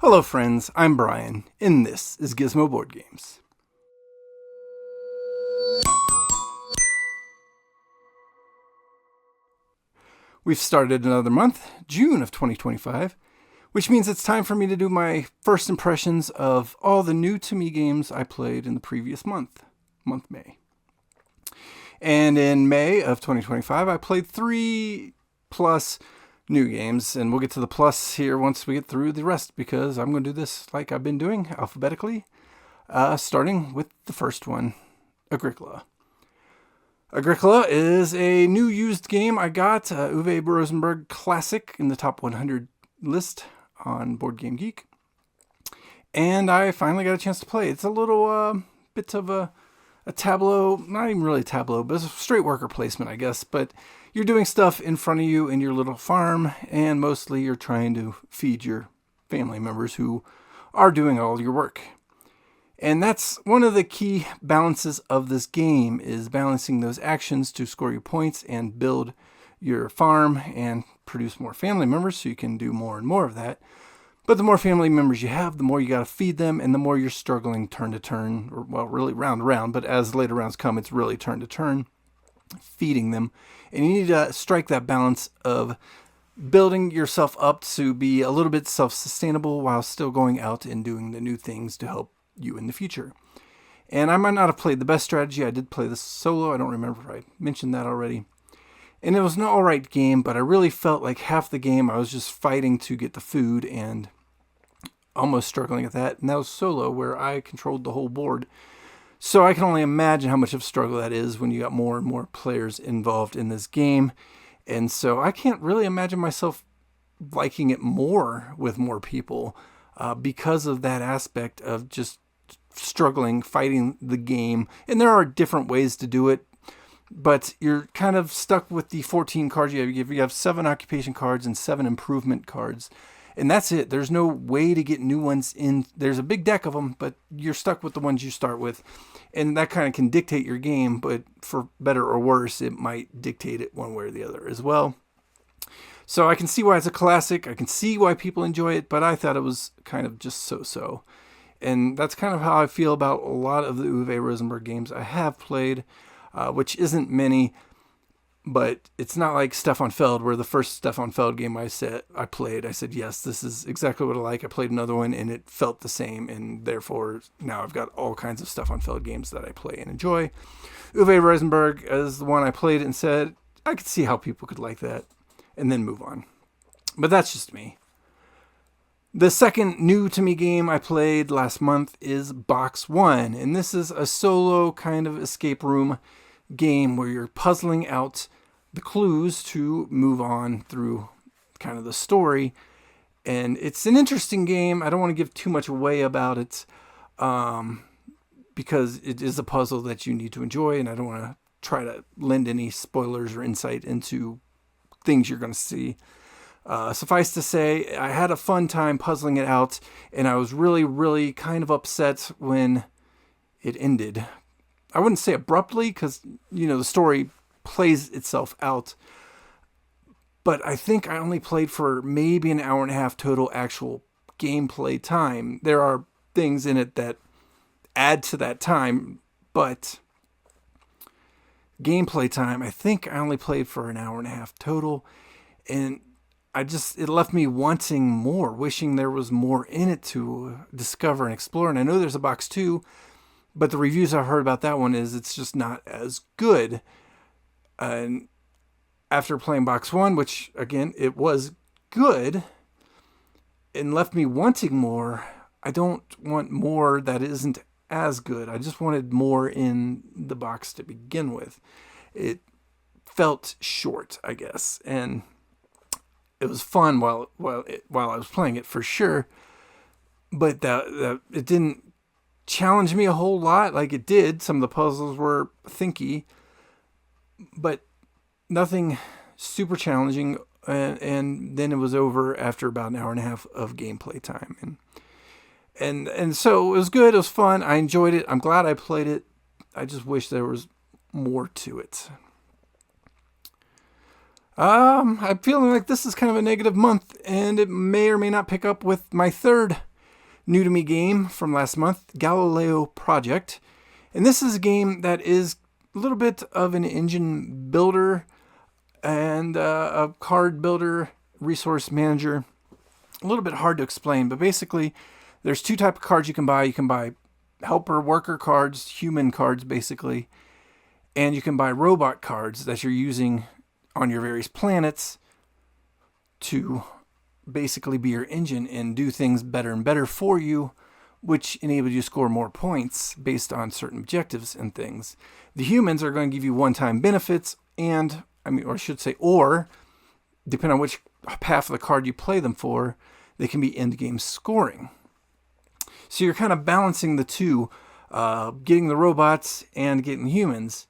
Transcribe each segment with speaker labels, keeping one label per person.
Speaker 1: Hello friends, I'm Brian, and this is Gizmo Board Games. We've started another month, June of 2025, which means it's time for me to do my first impressions of all the new to me games I played in the previous month May. And in May of 2025, I played 3 plus new games, and we'll get to the plus here once we get through the rest, because I'm going to do this like I've been doing, alphabetically, starting with the first one, Agricola. Agricola is a new used game I got, Uwe Rosenberg Classic in the top 100 list on Board Game Geek, and I finally got a chance to play. It's a little bit of a tableau, not even really a tableau, but it's a straight worker placement, I guess, but you're doing stuff in front of you in your little farm, and mostly you're trying to feed your family members who are doing all your work. And that's one of the key balances of this game, is balancing those actions to score your points and build your farm and produce more family members so you can do more and more of that. But the more family members you have, the more you got to feed them, and the more you're struggling turn to turn, or well, really round to round, but as later rounds come, it's really turn to turn, feeding them. And you need to strike that balance of building yourself up to be a little bit self-sustainable while still going out and doing the new things to help you in the future. And I might not have played the best strategy. I did play this solo. I don't remember if I mentioned that already. And it was an alright game, but I really felt like half the game I was just fighting to get the food and almost struggling at that. And that was solo, where I controlled the whole board. So I can only imagine how much of a struggle that is when you got more and more players involved in this game. And so I can't really imagine myself liking it more with more people because of that aspect of just struggling, fighting the game. And there are different ways to do it, but you're kind of stuck with the 14 cards you have. You have 7 occupation cards and 7 improvement cards. And that's it. There's no way to get new ones in. There's a big deck of them, but you're stuck with the ones you start with. And that kind of can dictate your game, but for better or worse, it might dictate it one way or the other as well. So I can see why it's a classic. I can see why people enjoy it, but I thought it was kind of just so-so. And that's kind of how I feel about a lot of the Uwe Rosenberg games I have played, which isn't many. But it's not like Stefan Feld, where the first Stefan Feld game I said, yes, this is exactly what I like. I played another one, and it felt the same, and therefore now I've got all kinds of Stefan Feld games that I play and enjoy. Uwe Rosenberg is the one I played and said, I could see how people could like that, and then move on. But that's just me. The second new-to-me game I played last month is Box 1, and this is a solo kind of escape room game where you're puzzling out the clues to move on through kind of the story. And it's an interesting game. I don't want to give too much away about it because it is a puzzle that you need to enjoy, and I don't want to try to lend any spoilers or insight into things you're going to see. Suffice to say, I had a fun time puzzling it out, and I was really, really kind of upset when it ended. I wouldn't say abruptly, because, the story plays itself out. But I think I only played for maybe an hour and a half total actual gameplay time. There are things in it that add to that time, but gameplay time, I think I only played for an hour and a half total. And it left me wanting more, wishing there was more in it to discover and explore. And I know there's a box 2, but the reviews I've heard about that one is it's just not as good. And after playing box 1, which again, it was good and left me wanting more, I don't want more that isn't as good. I just wanted more in the box to begin with. It felt short, I guess. And it was fun while I was playing it, for sure. But that it didn't challenge me a whole lot like it did. Some of the puzzles were thinky, but nothing super challenging. And then it was over after about an hour and a half of gameplay time. And so it was good. It was fun. I enjoyed it. I'm glad I played it. I just wish there was more to it. I'm feeling like this is kind of a negative month, and it may or may not pick up with my third new to me game from last month, Galileo Project. And this is a game that is a little bit of an engine builder and a card builder, resource manager. A little bit hard to explain, but basically there's two types of cards you can buy. You can buy helper, worker cards, human cards basically, and you can buy robot cards that you're using on your various planets to basically be your engine and do things better and better for you, which enables you to score more points based on certain objectives and things. The humans are going to give you one-time benefits and, or I should say, or depending on which half of the card you play them for, they can be end-game scoring. So you're kind of balancing the two, getting the robots and getting humans.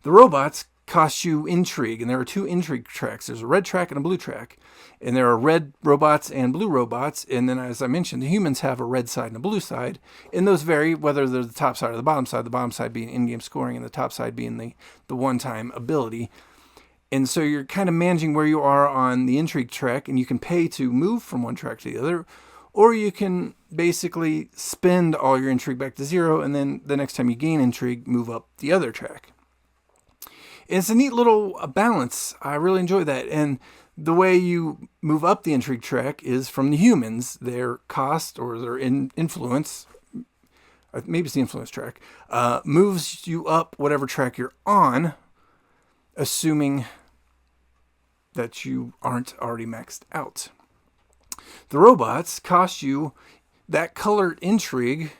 Speaker 1: The robots cost you intrigue, and there are two intrigue tracks. There's a red track and a blue track. And there are red robots and blue robots. And then, as I mentioned, the humans have a red side and a blue side. And those vary whether they're the top side or the bottom side being in-game scoring and the top side being the one-time ability. And so you're kind of managing where you are on the intrigue track, and you can pay to move from one track to the other, or you can basically spend all your intrigue back to zero, and then the next time you gain intrigue, move up the other track. And it's a neat little balance. I really enjoy that. And the way you move up the intrigue track is from the humans. Their cost or their influence, maybe it's the influence track, moves you up whatever track you're on, assuming that you aren't already maxed out. The robots cost you that colored intrigue,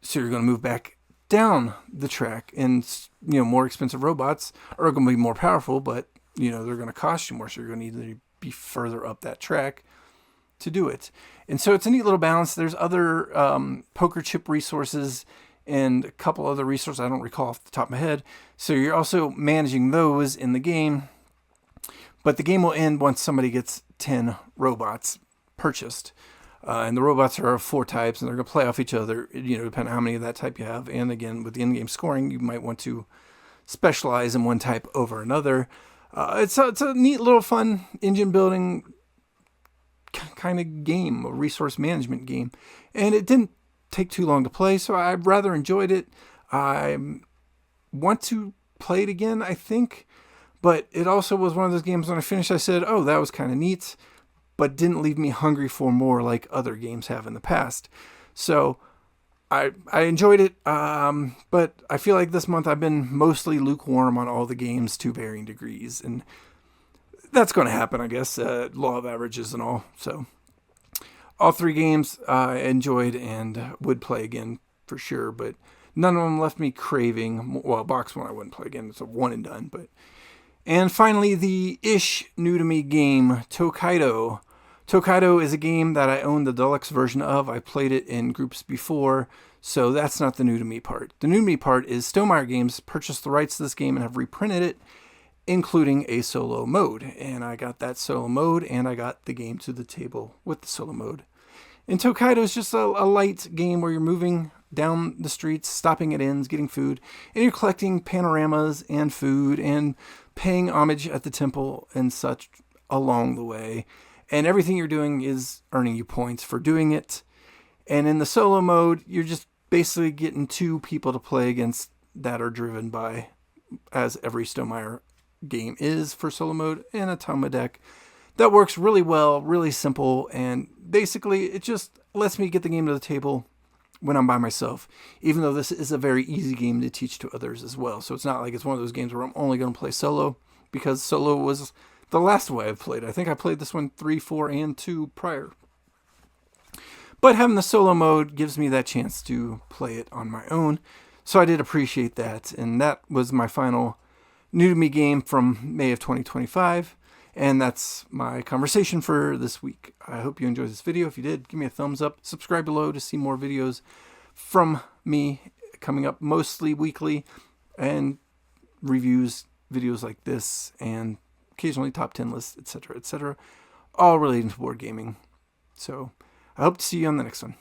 Speaker 1: so you're going to move back down the track, and more expensive robots are going to be more powerful, but they're going to cost you more, so you're going to need to be further up that track to do it. And so it's a neat little balance. There's other poker chip resources and a couple other resources I don't recall off the top of my head. So you're also managing those in the game. But the game will end once somebody gets 10 robots purchased. And the robots are of 4 types, and they're going to play off each other, depending on how many of that type you have. And again, with the in-game scoring, you might want to specialize in one type over another. It's a neat little fun engine building kind of game, a resource management game. And it didn't take too long to play, so I rather enjoyed it. I want to play it again, I think. But it also was one of those games when I finished, I said, oh, that was kind of neat, but didn't leave me hungry for more like other games have in the past. So I enjoyed it, but I feel like this month I've been mostly lukewarm on all the games to varying degrees. And that's going to happen, I guess, law of averages and all. So all 3 games I enjoyed and would play again for sure, but none of them left me craving. Well, box 1 I wouldn't play again. It's a one and done, but... And finally, the new to me game, Tokaido. Tokaido is a game that I own the deluxe version of. I played it in groups before, so that's not the new to me part. The new to me part is Stonemaier Games purchased the rights to this game and have reprinted it, including a solo mode. And I got that solo mode, and I got the game to the table with the solo mode. And Tokaido is just a light game where you're moving down the streets, stopping at inns, getting food, and you're collecting panoramas and food and paying homage at the temple and such along the way. And everything you're doing is earning you points for doing it. And in the solo mode, you're just basically getting 2 people to play against that are driven by, as every Stonemaier game is for solo mode, and a Tama deck. That works really well, really simple, and basically it just lets me get the game to the table when I'm by myself, even though this is a very easy game to teach to others as well. So it's not like it's one of those games where I'm only going to play solo, because solo was the last way I've played. I think I played this one 3, 4, and 2 prior. But having the solo mode gives me that chance to play it on my own, so I did appreciate that. And that was my final new to me game from May of 2025. And that's my conversation for this week. I hope you enjoyed this video. If you did, give me a thumbs up. Subscribe below to see more videos from me coming up mostly weekly, and reviews, videos like this, and occasionally top 10 lists, etc., etc., all relating to board gaming. So I hope to see you on the next one.